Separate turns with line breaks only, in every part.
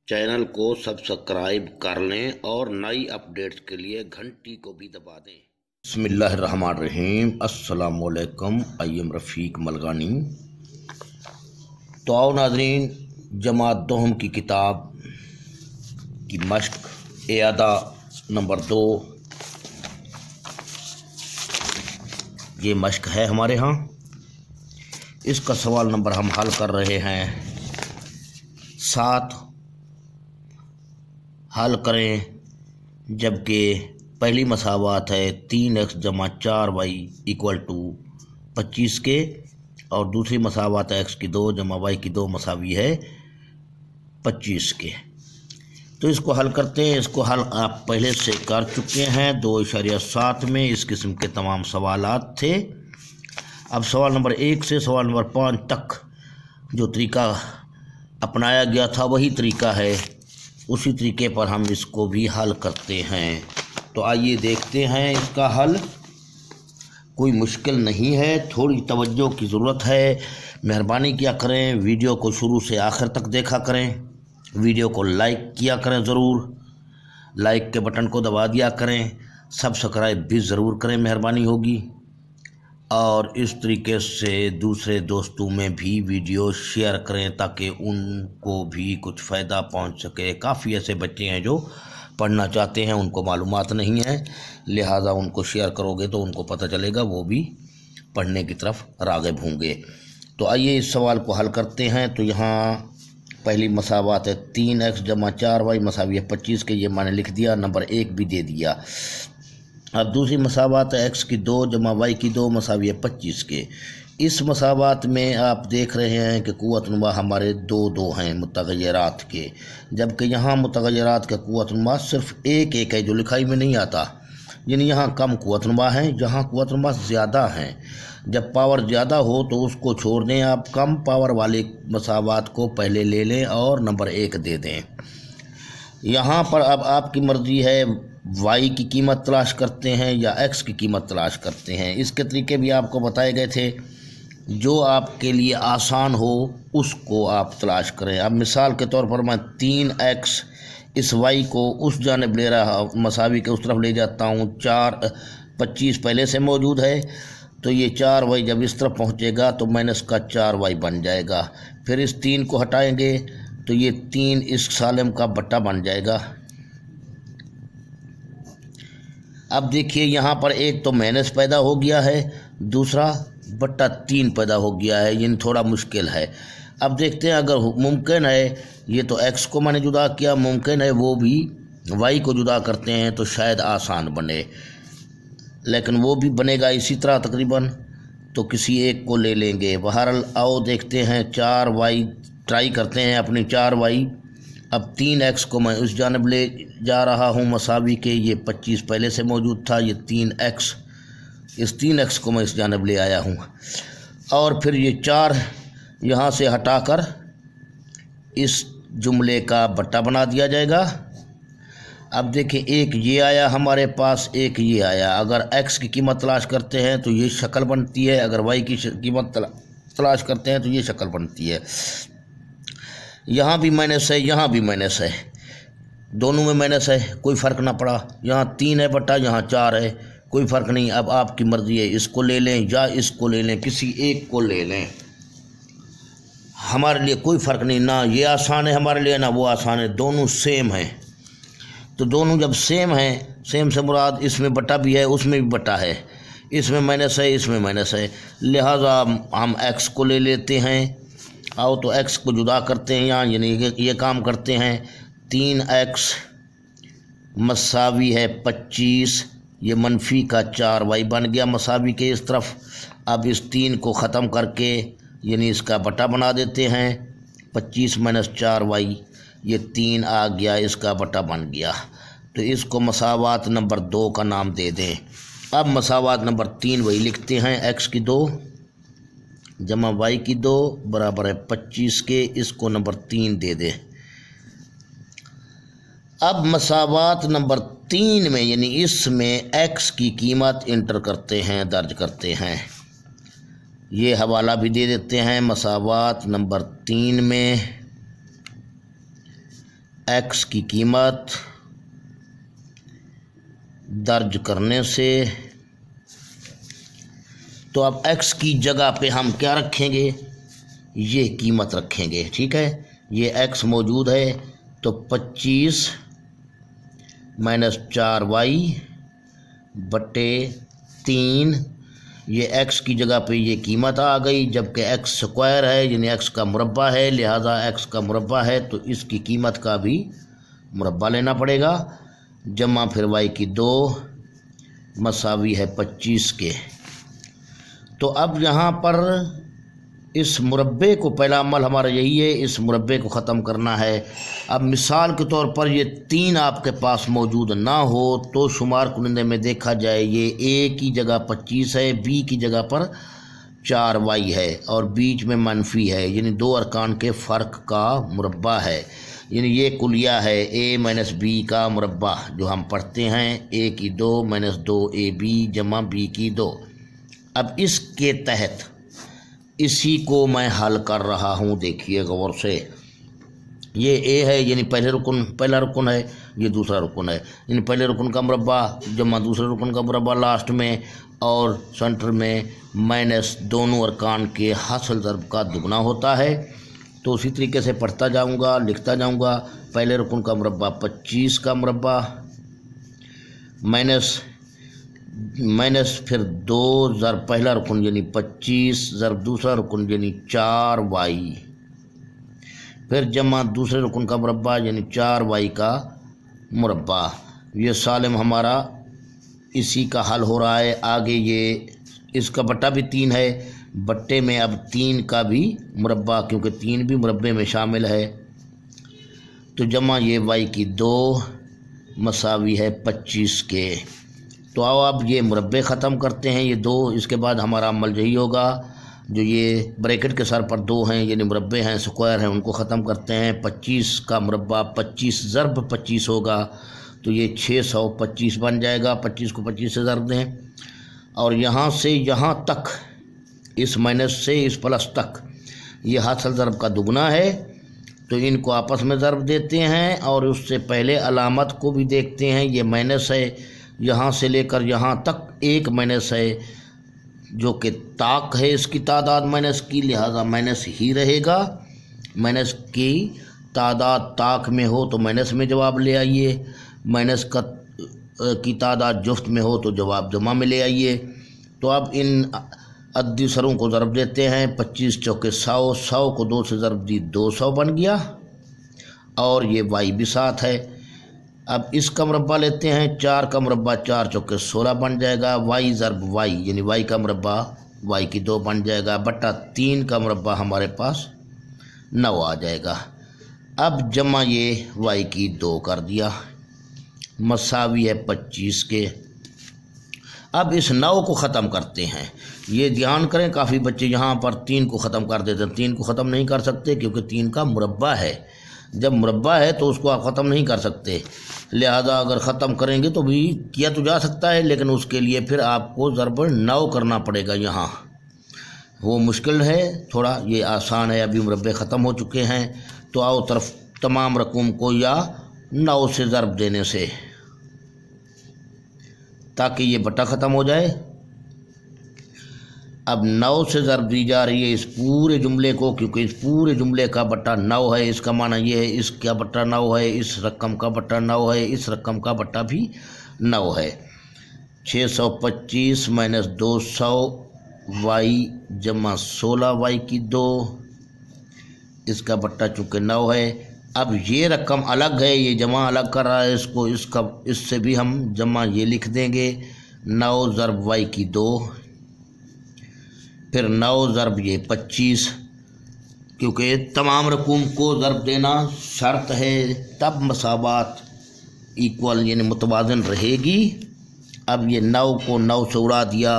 Channel को subscribe कर लें और नई अपडेट्स के लिए घंटी को भी दबा दें। बिस्मिल्लाहिर्रहमानिर्रहीम, अस्सलामुअलैकुम। अय्यम रफ़ीक मलगानी। तो आओ नाज़रीन, जमात दोहम की किताब की मश्क इयादा नंबर 2 ये मश्क है हमारे यहाँ। इसका सवाल नंबर हम हल कर रहे हैं 7। हल करें, जबकि पहली मसावात है 3x जमा 4y इक्वल टू 25 के, और दूसरी मसावात है x की 2 जमा y की 2 मसावी है 25 के। तो इसको हल करते हैं। इसको हल आप पहले से कर चुके हैं 2.7 में। इस किस्म के तमाम सवालात थे। अब सवाल नंबर 1 से सवाल नंबर 5 तक जो तरीका अपनाया गया था वही तरीका है, उसी तरीके पर हम इसको भी हल करते हैं। तो आइए देखते हैं इसका हल। कोई मुश्किल नहीं है, थोड़ी तवज्जो की ज़रूरत है। मेहरबानी किया करें, वीडियो को शुरू से आखिर तक देखा करें, वीडियो को लाइक किया करें, ज़रूर लाइक के बटन को दबा दिया करें, सब्सक्राइब भी ज़रूर करें, मेहरबानी होगी। और इस तरीके से दूसरे दोस्तों में भी वीडियो शेयर करें ताकि उनको भी कुछ फ़ायदा पहुंच सके। काफ़ी ऐसे बच्चे हैं जो पढ़ना चाहते हैं, उनको मालूमात नहीं है, लिहाजा उनको शेयर करोगे तो उनको पता चलेगा, वो भी पढ़ने की तरफ राग़िब होंगे। तो आइए इस सवाल को हल करते हैं। तो यहाँ पहली मसावात है 3x जमा 4y मसावी है 25 के, ये मैंने लिख दिया, नंबर 1 भी दे दिया। अब दूसरी मसावात है x की 2 जमा y की 2 मसावी है 25 के। इस मसावात में आप देख रहे हैं कि कुव्वतनुमा हमारे 2 हैं मुतग़य्यरात के, जबकि यहाँ मुतग़य्यरात का कुव्वतनुमा सिर्फ एक है जो लिखाई में नहीं आता। यानी यहाँ कम कुव्वतनुमा हैं, जहाँ कुव्वतनुमा ज़्यादा हैं। जब पावर ज़्यादा हो तो उसको छोड़ दें, आप कम पावर वाले मसावात को पहले ले लें और नंबर 1 दे दें। यहाँ पर अब आपकी मर्ज़ी है, y की कीमत तलाश करते हैं या x की कीमत तलाश करते हैं। इसके तरीके भी आपको बताए गए थे, जो आपके लिए आसान हो उसको आप तलाश करें। अब मिसाल के तौर पर मैं 3x इस y को उस जानिब ले रहा, मसावी के उस तरफ ले जाता हूँ। 25 पहले से मौजूद है, तो ये 4y जब इस तरफ पहुँचेगा तो माइनस का 4y बन जाएगा। फिर इस 3 को हटाएंगे तो ये 3 इस सालिम का बट्टा बन जाएगा। अब देखिए यहाँ पर एक तो माइनस पैदा हो गया है, दूसरा बट्टा 3 पैदा हो गया है, यानी थोड़ा मुश्किल है। अब देखते हैं, अगर मुमकिन है, ये तो x को मैंने जुदा किया, मुमकिन है वो भी y को जुदा करते हैं तो शायद आसान बने, लेकिन वो भी बनेगा इसी तरह तकरीबन। तो किसी एक को ले लेंगे। बहरहाल आओ देखते हैं, 4y ट्राई करते हैं अपनी 4y। अब 3x को मैं उस जानब ले जा रहा हूँ मसावी के, ये 25 पहले से मौजूद था, ये 3x, इस 3x को मैं इस जानब ले आया हूँ। और फिर ये 4 यहाँ से हटाकर इस जुमले का बट्टा बना दिया जाएगा। अब देखिए, एक ये आया हमारे पास, एक ये आया। अगर x की कीमत तलाश करते हैं तो ये शक्ल बनती है, अगर y की कीमत तलाश करते हैं तो ये शक्ल बनती है। यहाँ भी माइनस है, यहाँ भी माइनस है, दोनों में माइनस है, कोई फ़र्क ना पड़ा। यहाँ 3 है बट्टा, यहाँ 4 है, कोई फ़र्क नहीं। अब आपकी मर्ज़ी है, इसको ले लें या इसको ले लें, किसी एक को ले लें, हमारे लिए कोई फ़र्क नहीं। ना ये आसान है हमारे लिए, ना वो आसान है, दोनों सेम हैं। तो दोनों जब सेम हैं, सेम से मुराद इसमें बट्टा भी है, उसमें भी बट्टा है, इसमें माइनस है, इसमें माइनस है, लिहाजा हम x को ले लेते हैं। आओ तो x को जुदा करते हैं यहाँ, यानी ये काम करते हैं। 3x मसावी है 25, ये मनफी का 4y बन गया मसावी के इस तरफ। अब इस 3 को ख़त्म करके यानी इसका बटा बना देते हैं। 25 माइनस 4y, ये 3 आ गया, इसका बटा बन गया। तो इसको मसावात नंबर 2 का नाम दे दें। अब मसावात नंबर 3 वही लिखते हैं, x की 2 जमा y की 2 बराबर है 25 के, इसको नंबर 3 दे दें। अब मसावात नंबर 3 में यानी इसमें x की कीमत इंटर करते हैं, दर्ज करते हैं। ये हवाला भी दे देते हैं। मसावात नंबर 3 में एक्स की कीमत दर्ज करने से, तो अब एक्स की जगह पे हम क्या रखेंगे, ये कीमत रखेंगे। ठीक है, ये एक्स मौजूद है तो 25 माइनस 4y बटे 3, ये एक्स की जगह पे ये कीमत आ गई, जबकि एक्स स्क्वायर है यानी एक्स का मुरब्बा है, लिहाजा एक्स का मुरब्बा है तो इसकी कीमत का भी मुरब्बा लेना पड़ेगा, जमा फिर y की 2 मसावी है 25 के। तो अब यहाँ पर इस मुरब्बे को, पहला अमल हमारा यही है, इस मुरब्बे को ख़त्म करना है। अब मिसाल के तौर पर ये 3 आपके पास मौजूद ना हो तो शुमार कुनिंदे में देखा जाए ये a की जगह 25 है, b की जगह पर 4y है और बीच में मनफी है, यानी 2 अरकान के फ़र्क का मुरब्बा है, यानी ये कुलिया है a माइनस बी का मुरब्बा जो हम पढ़ते हैं, a की 2 माइनस 2ab जमा b की 2। अब इसके तहत इसी को मैं हल कर रहा हूँ, देखिए गौर से। ये a है यानी पहला रुकन है, ये दूसरा रुकन है, यानी पहले रुकन का मुरब्बा जमा दूसरे रुकन का मुरब्बा लास्ट में, और सेंटर में माइनस दोनों अरकान के हासिल ज़र्ब का दुगना होता है। तो उसी तरीके से पढ़ता जाऊँगा, लिखता जाऊँगा। पहले रुकन का मुरब्बा 25 का मुरब्बा माइनस फिर 2 ज़र्ब पहला रुकन यानी 25 ज़र्ब दूसरा रुकन यानी 4y, फिर जमा दूसरे रुकन का मुरब्बा यानी 4y का मुरब्बा। ये सालिम हमारा इसी का हल हो रहा है। आगे ये इसका बट्टा भी 3 है, बट्टे में अब 3 का भी मुरब्बा, क्योंकि 3 भी मुरब्बे में शामिल है, तो जमा ये y की 2 मसावी है 25 के। तो आओ अब ये मुरब्बे ख़त्म करते हैं, ये 2। इसके बाद हमारा अमल यही होगा, जो ये ब्रैकेट के सर पर 2 हैं यानी मुरब्बे हैं, स्क्वायर हैं, उनको ख़त्म करते हैं। 25 का मुरब्बा 25 ज़र्ब 25 होगा तो ये 625 बन जाएगा। 25 को 25 से ज़र्ब दें और यहाँ से यहाँ तक, इस माइनस से इस प्लस तक ये हासिल ज़र्ब का दुगना है, तो इनको आपस में ज़र्ब देते हैं और उससे पहले अलामत को भी देखते हैं। ये माइनस है, यहाँ से लेकर यहाँ तक एक माइनस है जो कि ताक है इसकी तादाद माइनस की, लिहाजा माइनस ही रहेगा। माइनस की तादाद ताक में हो तो माइनस में जवाब ले आइए, माइनस की तादाद जुफ्त में हो तो जवाब जमा में ले आइए। तो अब इन अद्दी सरों को ज़रब देते हैं। 25 चौके 100, 100 को 2 से ज़रब दी 200 बन गया और ये y भी साथ है। अब इसका मुरब्बा लेते हैं, 4 का मुरब्बा 4 चौके 16 बन जाएगा, y ज़रब y यानी y का मुरब्बा y की 2 बन जाएगा, बटा 3 का मुरब्बा हमारे पास 9 आ जाएगा। अब जमा ये y की 2 कर दिया, मसावी है 25 के। अब इस 9 को ख़त्म करते हैं। ये ध्यान करें, काफ़ी बच्चे यहाँ पर 3 को ख़त्म कर देते हैं। 3 को ख़त्म नहीं कर सकते क्योंकि 3 का मुरब्बा है। जब मुरब्बा है तो उसको आप ख़त्म नहीं कर सकते, लिहाजा अगर ख़त्म करेंगे तो भी किया तो जा सकता है, लेकिन उसके लिए फिर आपको ज़रब 9 करना पड़ेगा। यहाँ वो मुश्किल है थोड़ा, ये आसान है। अभी मुरब्बे ख़त्म हो चुके हैं, तो आओ तरफ तमाम रकूम को या 9 से ज़रब देने से, ताकि ये बट्टा ख़त्म हो जाए। अब 9 से ज़रब दी जा रही है इस पूरे जुमले को, क्योंकि इस पूरे जुमले का बट्टा 9 है। इसका माना ये है इसका बट्टा 9 है, इस रकम का बट्टा 9 है, इस रकम का बट्टा भी 9 है। 625 माइनस 200 y जमा 16 y की 2, इसका बट्टा चूँकि 9 है। अब ये रकम अलग है, ये जमा अलग कर रहा है इसको, इससे भी हम जमा ये लिख देंगे, 9 ज़रब y की 2, फिर 9 ज़रब ये 25, क्योंकि तमाम रकूम को ज़रब देना शर्त है, तब मसावात इक्वल यानी मुतवाज़न रहेगी। अब ये 9 को 9 से उड़ा दिया,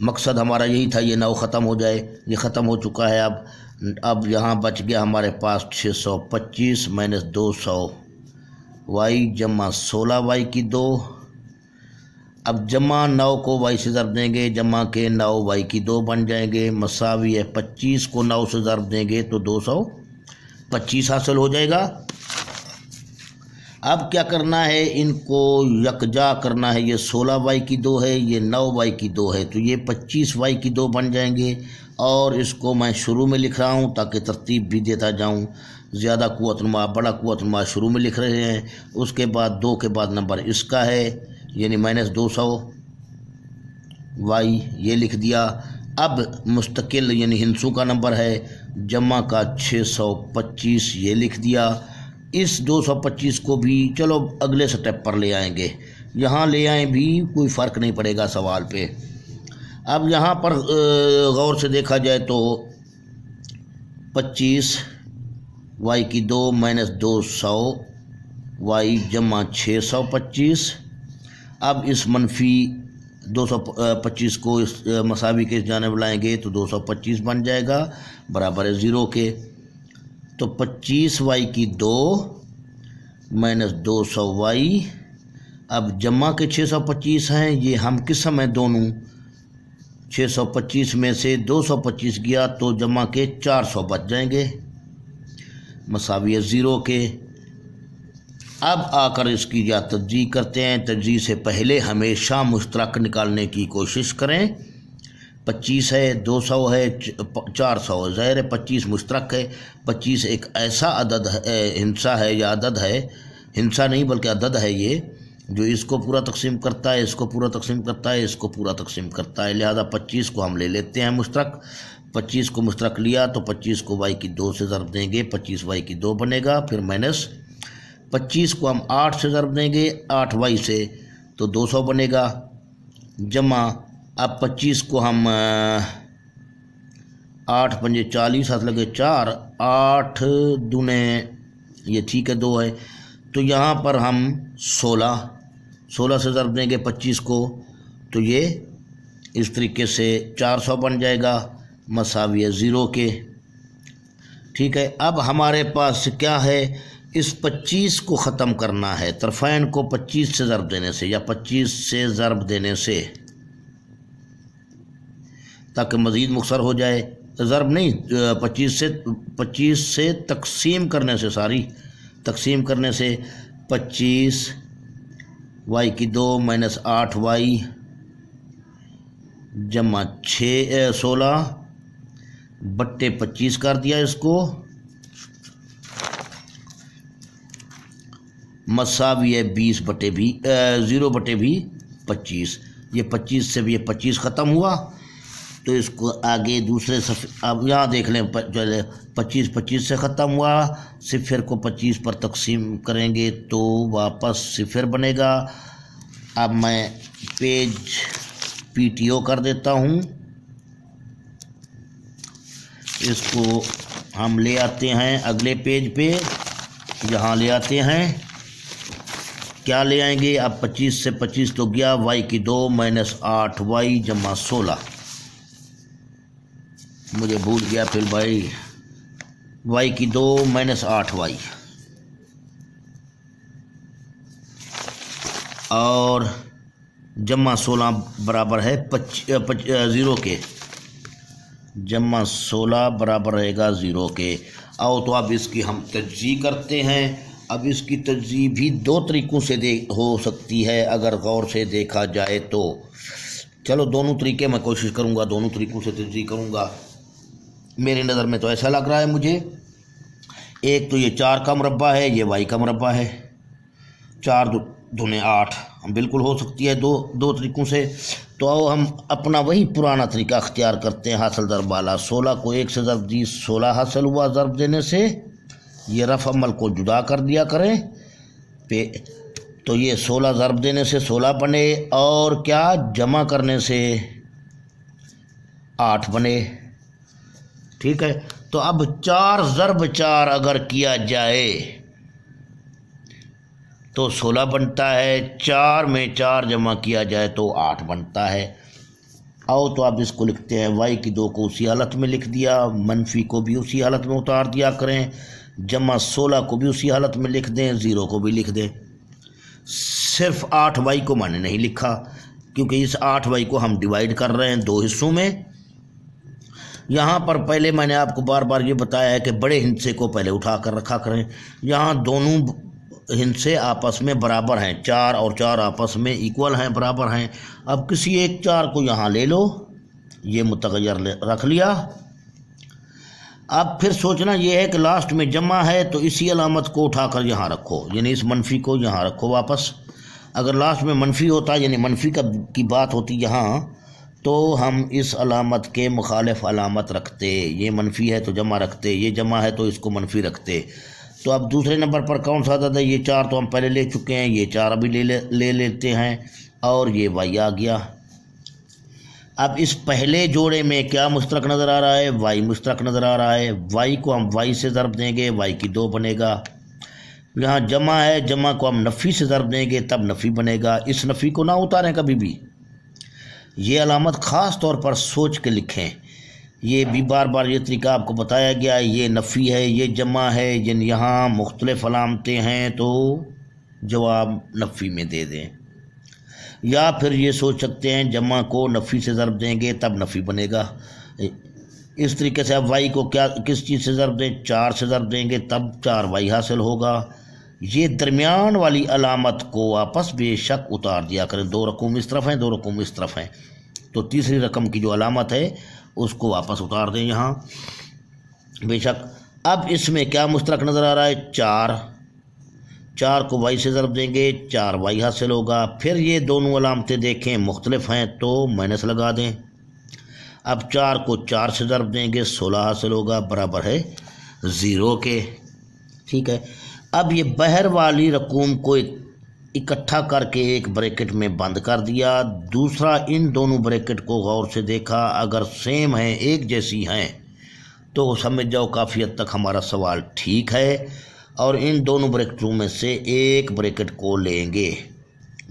मकसद हमारा यही था ये 9 ख़त्म हो जाए, ये ख़त्म हो चुका है। अब यहाँ बच गया हमारे पास 625 माइनस 200 y जमा 16 y की 2। अब जमा 9 को y से ज़रब देंगे, जमा के 9 y की 2 बन जाएंगे, मसावी है 25 को 9 से ज़रब देंगे तो 225 हासिल हो जाएगा। अब क्या करना है, इनको यकजा करना है। ये 16/2 है, ये 9/2 है, तो ये 25/2 बन जाएंगे। और इसको मैं शुरू में लिख रहा हूँ ताकि तरतीब भी देता जाऊँ। ज़्यादा कुव्वतनुमा बड़ा कुव्वतनुमा शुरू में लिख रहे हैं, उसके बाद 2 के बाद नंबर इसका है यानी -200y ये लिख दिया। अब मुस्तकिल यानी हिंसू का नंबर है, जमा का 625 ये लिख दिया। इस 225 को भी चलो अगले स्टेप पर ले आएंगे, यहाँ ले आए भी कोई फ़र्क नहीं पड़ेगा सवाल पे। अब यहाँ पर गौर से देखा जाए तो 25/2 - 200y जमा 625। अब इस मनफी 225 को इस मसावी के जानिब लाएंगे तो 225 बन जाएगा, बराबर है 0 के। तो 25/2 - 200y। अब जमा के 625 हैं, ये हम किस समय दोनों 625 में से 225 गया तो जमा के 400 बच जाएंगे, मसावी 0 के। अब आकर इसकी या तज्जी करते हैं। तज्जी से पहले हमेशा मुश्तरक निकालने की कोशिश करें। 25 है, 200 है, 400 है, ज़ाहिर है 25 मुश्तरक है। 25 एक ऐसा अदद है, हिंसा है या अदद है, हिंसा नहीं बल्कि अदद है ये, जो इसको पूरा तकसीम करता है, इसको पूरा तकसीम करता है, इसको पूरा तकसीम करता है। लिहाजा 25 को हम ले लेते हैं मुश्तरक। 25 को मुश्तरक लिया तो 25 को y2 से ज़रब देंगे, 25/2 बनेगा। फिर माइनस 25 को हम 8 से ज़रब देंगे, 8y से तो 200 बनेगा, जमा अब 25 को हम 8 पंजे 40 हाथ लगे 4, 8 दूने ये ठीक है 2 है, तो यहाँ पर हम 16 से ज़रब देंगे 25 को, तो ये इस तरीके से 400 बन जाएगा, मसावी 0 के। ठीक है, अब हमारे पास क्या है, इस 25 को ख़त्म करना है। तरफ़ैन को 25 से ज़रब देने से या 25 से ज़रब देने से, ताकि मज़ीद मुख्तसर हो जाए। ज़रब नहीं, 25 से तकसीम करने से, तकसीम करने से 25/2 - 8y जमा 16/25 कर दिया इसको, मसावी 0/25। ये 25 से भी ये 25 ख़त्म हुआ, तो इसको आगे दूसरे अब यहाँ देख लें, 25 से ख़त्म हुआ, सिफर को 25 पर तकसीम करेंगे तो वापस सिफर बनेगा। अब मैं पेज PTO कर देता हूँ, इसको हम ले आते हैं अगले पेज पे, यहाँ ले आते हैं। क्या ले आएंगे, अब 25 से 25 तो गया, y2 - 8y जमा 16, मुझे भूल गया फिर भाई, y2 - 8y और जमा 16 बराबर है 0 के, जमा 16 बराबर रहेगा 0 के। आओ तो अब इसकी हम तज्जी करते हैं। अब इसकी तज्जी भी 2 तरीक़ों से हो सकती है अगर गौर से देखा जाए तो। चलो दोनों तरीके मैं कोशिश करूँगा, दोनों तरीक़ों से तज्जी करूँगा। मेरी नज़र में तो ऐसा लग रहा है मुझे, एक तो ये 4 का मुरब्बा है, ये y का मुरब्बा है, 4 दूने 8 बिल्कुल हो सकती है दो तरीक़ों से। तो आओ हम अपना वही पुराना तरीका अख्तियार करते हैं, हासिल ज़रब वाला। 16 को 1 से ज़रब दी, 16 हासिल हुआ ज़रब देने से, ये रफ़ अमल को जुदा कर दिया करें पे, तो ये 16 ज़रब देने से 16 बने, और क्या जमा करने से 8 बने। ठीक है, तो अब 4 ज़रब 4 अगर किया जाए तो 16 बनता है, 4 में 4 जमा किया जाए तो 8 बनता है। आओ तो आप इसको लिखते हैं, y2 को उसी हालत में लिख दिया, मनफी को भी उसी हालत में उतार दिया करें, जमा 16 को भी उसी हालत में लिख दें, 0 को भी लिख दें। सिर्फ 8y को मैंने नहीं लिखा क्योंकि इस 8y को हम डिवाइड कर रहे हैं 2 हिस्सों में। यहाँ पर पहले मैंने आपको बार बार ये बताया है कि बड़े हिस्से को पहले उठा कर रखा करें। यहाँ दोनों इनसे आपस में बराबर हैं, 4 और 4 आपस में इक्वल हैं, बराबर हैं। अब किसी एक 4 को यहाँ ले लो, ये मुतग़य्यर रख लिया। अब फिर सोचना ये है कि लास्ट में जमा है तो इसी अलामत को उठाकर यहाँ रखो, यानी इस मनफी को यहाँ रखो वापस। अगर लास्ट में मनफी होता, यानी मनफी की बात होती यहाँ, तो हम इस अलामत के मुखालिफ अलामत रखते। ये मनफी है तो जमा रखते, ये जमा है तो इसको मनफी रखते। तो अब दूसरे नंबर पर कौन सा आता था? ये 4 तो हम पहले ले चुके हैं, ये 4 अभी ले लेते हैं, और ये वाई आ गया। अब इस पहले जोड़े में क्या मुश्तरक नज़र आ रहा है? वाई मुश्तरक नज़र आ रहा है। वाई को हम वाई से ज़रब देंगे, वाई की 2 बनेगा। यहाँ जमा है, जमा को हम नफ़ी से ज़रब देंगे, तब नफ़ी बनेगा। इस नफ़ी को ना उतारें कभी भी, ये अलामत ख़ास तौर पर सोच के लिखें। ये भी बार बार ये तरीका आपको बताया गया है। ये नफ़ी है, ये जमा है, जिन यहाँ मुख्तलिफ अलामतें हैं तो जवाब नफ़ी में दे दें। या फिर ये सोच सकते हैं जमा को नफ़ी से ज़रब देंगे तब नफ़ी बनेगा। इस तरीके से अब वाई को किस चीज़ से ज़रब दें? 4 से ज़रब देंगे तब 4 वाई हासिल होगा। ये दरमियान वाली अलामत को वापस बेशक उतार दिया करें। 2 रकूम इस तरफ हैं, 2 रकूम इस तरफ हैं, तो तीसरी रकम की जो अलामत है उसको वापस उतार दें यहाँ बेशक। अब इसमें क्या मुश्तरक नज़र आ रहा है? 4 को वाई से ज़रब देंगे, 4 वाई हासिल होगा। फिर ये दोनों अलामतें देखें मुख्तलिफ हैं तो माइनस लगा दें। अब 4 को 4 से ज़रब देंगे, 16 हासिल होगा, बराबर है 0 के। ठीक है। अब ये बहर वाली रकूम को इकट्ठा करके एक ब्रैकेट में बंद कर दिया। दूसरा, इन दोनों ब्रैकेट को गौर से देखा, अगर सेम हैं, एक जैसी हैं, तो समझ जाओ काफ़ी हद तक हमारा सवाल ठीक है। और इन दोनों ब्रैकेटों में से एक ब्रैकेट को लेंगे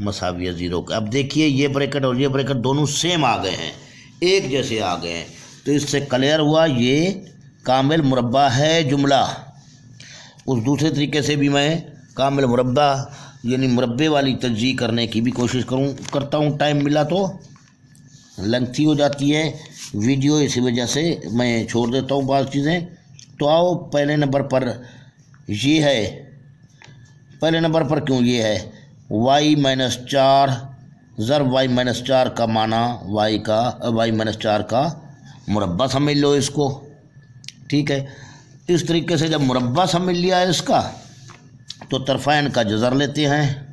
मसाविया 0 का। अब देखिए ये ब्रैकेट और ये ब्रैकेट दोनों सेम आ गए हैं, एक जैसे आ गए हैं, तो इससे क्लियर हुआ ये कामिल मुरब्बा है जुमला। उस दूसरे तरीके से भी मैं कामिल मुरब्बा यानी मुरब्बे वाली तरजीह करने की भी कोशिश करता हूँ। टाइम मिला तो लेंथी हो जाती है वीडियो, इसी वजह से मैं छोड़ देता हूँ बाज़ चीज़ें। तो आओ पहले नंबर पर ये है, पहले नंबर पर क्यों ये है? y-4 ज़रब y-4 का माना y-4 का मुरब्बा समझ लो इसको। ठीक है। इस तरीके से जब मुरब्बा समझ लिया है इसका, तो तरफ़ैन का जज़र लेते हैं।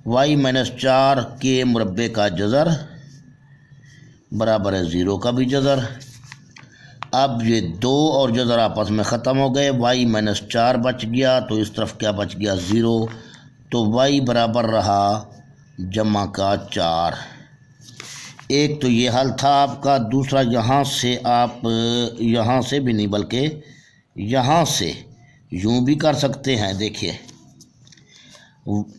y-4 के मुरब्बे का जज़र बराबर है 0 का भी जज़र। अब ये 2 और जज़र आपस में ख़त्म हो गए, y-4 बच गया, तो इस तरफ क्या बच गया? 0। तो y बराबर रहा जमा का 4। एक तो ये हल था आपका। दूसरा, यहाँ से आप यहाँ से भी नहीं बल्कि यहाँ से यूँ भी कर सकते हैं। देखिए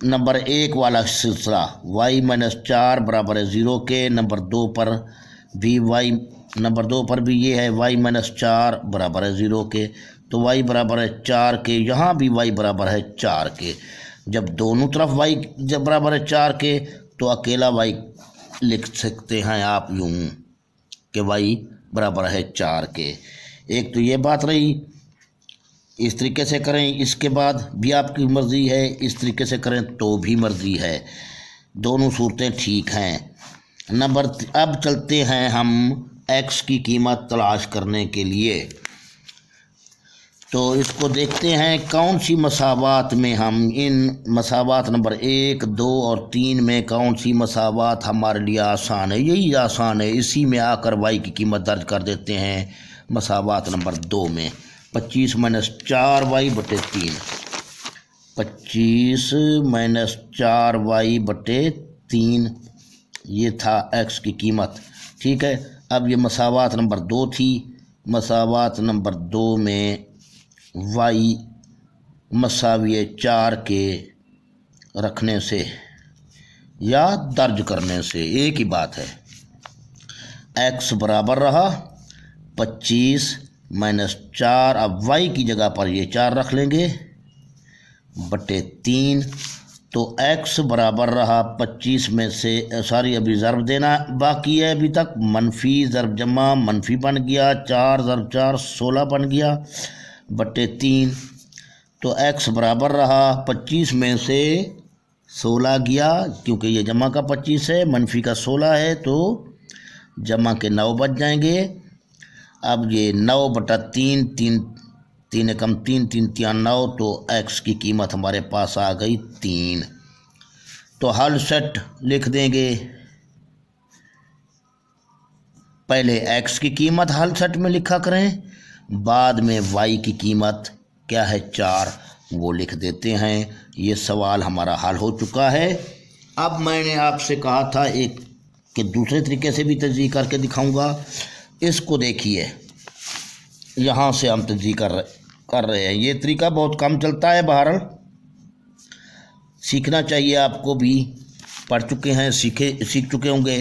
नंबर 1 वाला सिलसिला y-4 बराबर है 0 के। नंबर 2 पर भी ये है y-4 बराबर है 0 के, तो y बराबर है 4 के। यहाँ भी y बराबर है 4 के। जब दोनों तरफ y जब बराबर है 4 के, तो अकेला y लिख सकते हैं आप यूँ कि y बराबर है 4 के। एक तो ये बात रही, इस तरीके से करें, इसके बाद भी आपकी मर्ज़ी है, इस तरीके से करें तो भी मर्ज़ी है, दोनों सूरतें ठीक हैं। अब चलते हैं हम x की कीमत तलाश करने के लिए। तो इसको देखते हैं कौन सी मसावात में हम इन मसावात नंबर 1, 2 और 3 में कौन सी मसावात हमारे लिए आसान है। यही आसान है, इसी में आकर y की कीमत दर्ज कर देते हैं। मसावात नंबर 2 में 25 - 4y बटे 3, 25 - 4y बटे 3, ये था x की कीमत। ठीक है। अब ये मसावात नंबर 2 थी। मसावात नंबर 2 में y मसाविये 4 के रखने से या दर्ज करने से एक ही बात है। x बराबर रहा 25 - 4, अब y की जगह पर ये 4 रख लेंगे बटे 3, तो x बराबर रहा 25 में से अभी ज़र्ब देना बाकी है अभी तक। मनफी ज़र्ब जमा मनफी बन गया, 4 ज़र्ब 4 16 बन गया बटे 3। तो x बराबर रहा 25 में से 16 गया, क्योंकि ये जमा का 25 है मनफी का 16 है, तो जमा के 9 बच जाएंगे। अब ये 9 बटा 3, 3 3 एकम 3 3 3 9, तो x की कीमत हमारे पास आ गई 3। तो हल सेट लिख देंगे, पहले x की कीमत हल सेट में लिखा करें, बाद में y की कीमत क्या है 4 वो लिख देते हैं। ये सवाल हमारा हल हो चुका है। अब मैंने आपसे कहा था एक कि दूसरे तरीके से भी तजज़ीह करके दिखाऊंगा। इसको देखिए, यहाँ से हम तजज़ीह कर रहे हैं। ये तरीका बहुत कम चलता है, बहरहाल सीखना चाहिए आपको भी, पढ़ चुके हैं सीख चुके होंगे।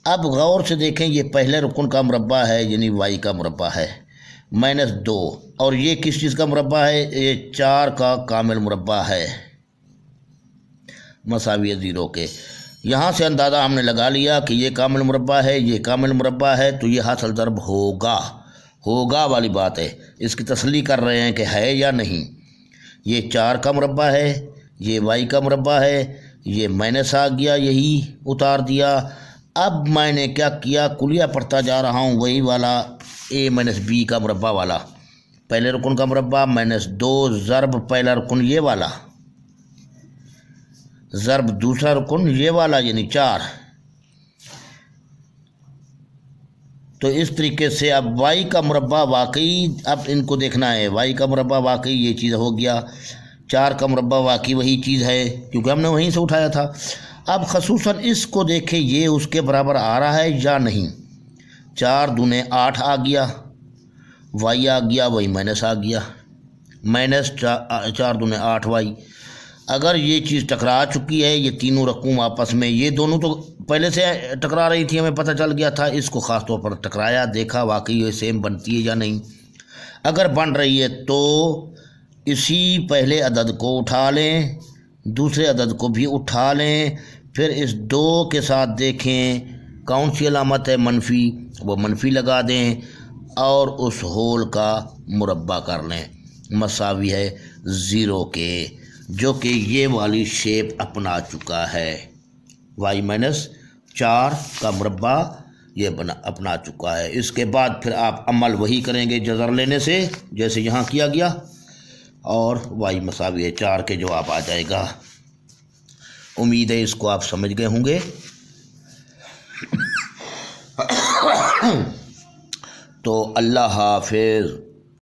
अब गौर से देखें, ये पहले रुकन का मुरब्बा है यानी y का मुरब्बा है -2, और ये किस चीज़ का मुरब्बा है, ये 4 का कामिल मुरब्बा है मसावी 0 के। यहाँ से अंदाज़ा हमने लगा लिया कि ये कामिल मुरब्बा है, ये कामिल मुरब्बा है, तो ये हासिल ज़र्ब होगा वाली बात है। इसकी तसल्ली कर रहे हैं कि है या नहीं। ये 4 का मुरब्बा है, ये y का मुरब्बा है, ये माइनस आ गया यही उतार दिया। अब मैंने क्या किया, कुलिया पढ़ता जा रहा हूँ, वही वाला a - b का मुरब्बा वाला, पहले रुकन का मुरब्बा -2 ज़र्ब पहला रुकन ये वाला ज़र्ब दूसरा रुकन ये वाला यानी 4। तो इस तरीके से अब y का मुरब्बा वाकई, अब इनको देखना है, y का मुरब्बा वाकई ये चीज़ हो गया, 4 का मुरब्बा वाकई वही चीज़ है क्योंकि हमने वहीं से उठाया था। अब खसूसन इसको देखें, ये उसके बराबर आ रहा है या नहीं। 4 दूने 8 आ गया, y आ गया, वही माइनस आ गया, -4 दूने 8y। अगर ये चीज़ टकरा चुकी है, ये तीनों रकूम आपस में, ये दोनों तो पहले से टकरा रही थी, हमें पता चल गया था, इसको ख़ास तौर पर टकराया, देखा वाकई ये सेम बनती है या नहीं। अगर बन रही है तो इसी पहले अदद को उठा लें, दूसरे अदद को भी उठा लें, फिर इस 2 के साथ देखें कौन सी अलामत है मनफी, वो मनफी लगा दें और उस होल का मुरब्बा कर लें, मसावी है 0 के, जो कि ये वाली शेप अपना चुका है। y - 4 का मुरब्बा ये अपना चुका है। इसके बाद फिर आप अमल वही करेंगे जज़र लेने से जैसे यहाँ किया गया, और y = 4 के जवाब आ जाएगा। उम्मीद है इसको आप समझ गए होंगे। तो अल्लाह हाफ़िज़।